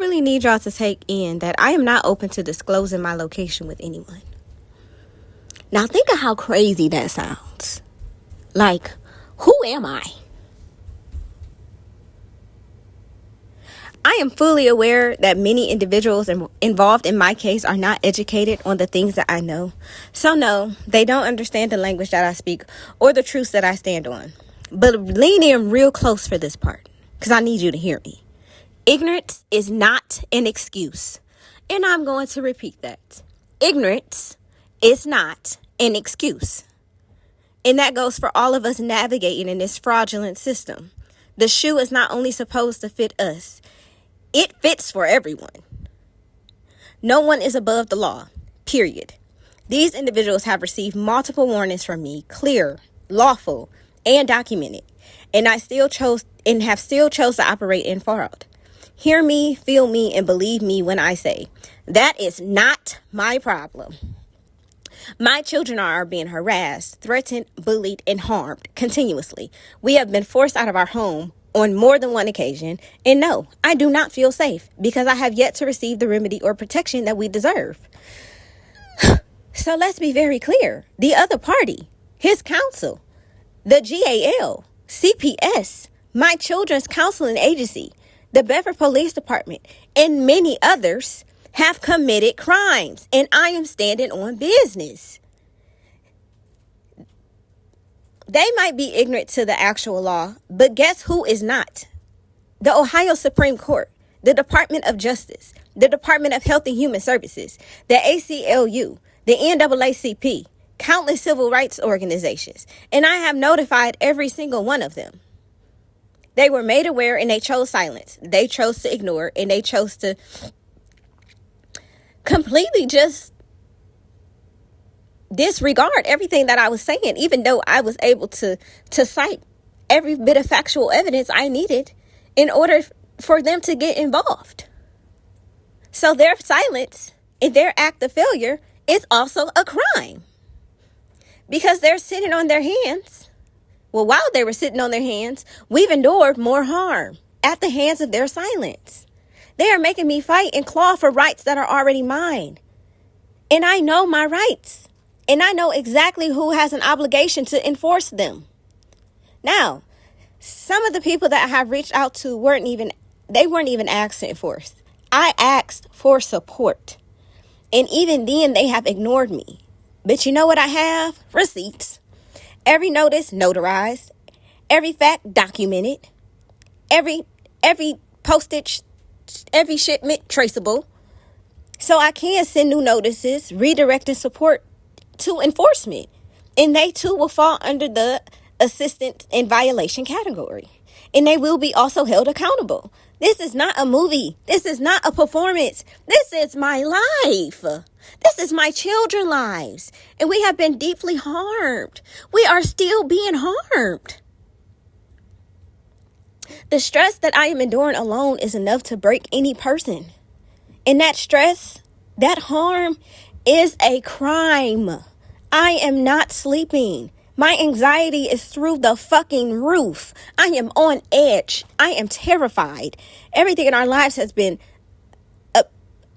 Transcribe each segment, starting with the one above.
really need y'all to take in that I am not open to disclosing my location with anyone. Now think of how crazy that sounds. Like, who am I? I am fully aware that many individuals involved in my case are not educated on the things that I know. So no, they don't understand the language that I speak or the truths that I stand on. But lean in real close for this part, because I need you to hear me. Ignorance is not an excuse. And I'm going to repeat that. Ignorance is not an excuse. And that goes for all of us navigating in this fraudulent system. The shoe is not only supposed to fit us, it fits for everyone. No one is above the law, period. These individuals have received multiple warnings from me, clear, lawful, and documented. And have still chose to operate in fraud. Hear me, feel me, and believe me when I say, that is not my problem. My children are being harassed, threatened, bullied, and harmed continuously. We have been forced out of our home on more than one occasion. And no, I do not feel safe because I have yet to receive the remedy or protection that we deserve. So let's be very clear. The other party, his counsel, the GAL, CPS, my children's counseling agency, the Bedford Police Department, and many others have committed crimes, and I am standing on business. They might be ignorant to the actual law, but guess who is not? The Ohio Supreme Court, the Department of Justice, the Department of Health and Human Services, the ACLU, the NAACP, countless civil rights organizations, and I have notified every single one of them. They were made aware and they chose silence. They chose to ignore and they chose to completely just disregard everything that I was saying, even though I was able to cite every bit of factual evidence I needed in order for them to get involved. So their silence and their act of failure is also a crime because they're sitting on their hands. Well, while they were sitting on their hands, we've endured more harm at the hands of their silence. They are making me fight and claw for rights that are already mine. And I know my rights. And I know exactly who has an obligation to enforce them. Now, some of the people that I have reached out to weren't even asked to enforce. I asked for support. And even then, they have ignored me. But you know what I have? Receipts. Every notice notarized. Every fact documented. Every postage, every shipment traceable. So I can send new notices, redirecting support to enforcement. And they too will fall under the assistant in violation category. And they will be also held accountable. This is not a movie. This is not a performance. This is my life. This is my children's lives. And we have been deeply harmed. We are still being harmed. The stress that I am enduring alone is enough to break any person. And that stress, that harm is a crime. I am not sleeping. My anxiety is through the fucking roof. I am on edge. I am terrified. Everything in our lives has been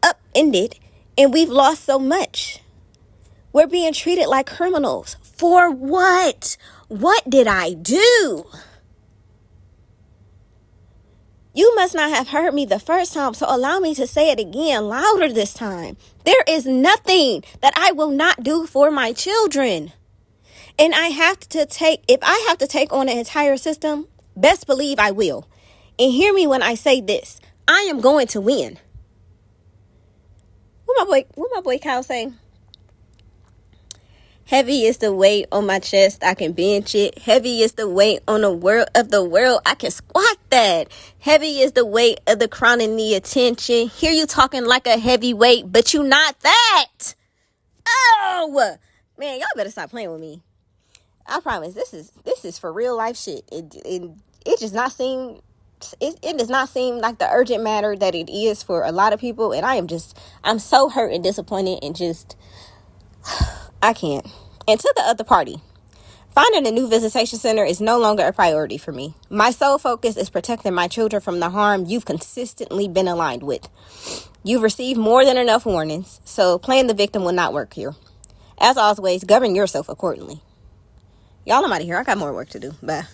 upended, and we've lost so much. We're being treated like criminals. For what? What did I do? You must not have heard me the first time, so allow me to say it again, louder this time. There is nothing that I will not do for my children. And if I have to take on an entire system, best believe I will. And hear me when I say this. I am going to win. What my boy Kyle saying? Heavy is the weight on my chest, I can bench it. Heavy is the weight on the world, I can squat that. Heavy is the weight of the crown and the attention. Hear you talking like a heavyweight, but you not that. Oh, man, y'all better stop playing with me. I promise, this is for real life shit. It does not seem like the urgent matter that it is for a lot of people. And I'm so hurt and disappointed and just, I can't. And to the other party, Finding a new visitation center is no longer a priority for me. My sole focus is protecting my children from the harm you've consistently been aligned with. You've received more than enough warnings, so playing the victim will not work here. As always, govern yourself accordingly. Y'all, I'm out of here. I got more work to do. Bye.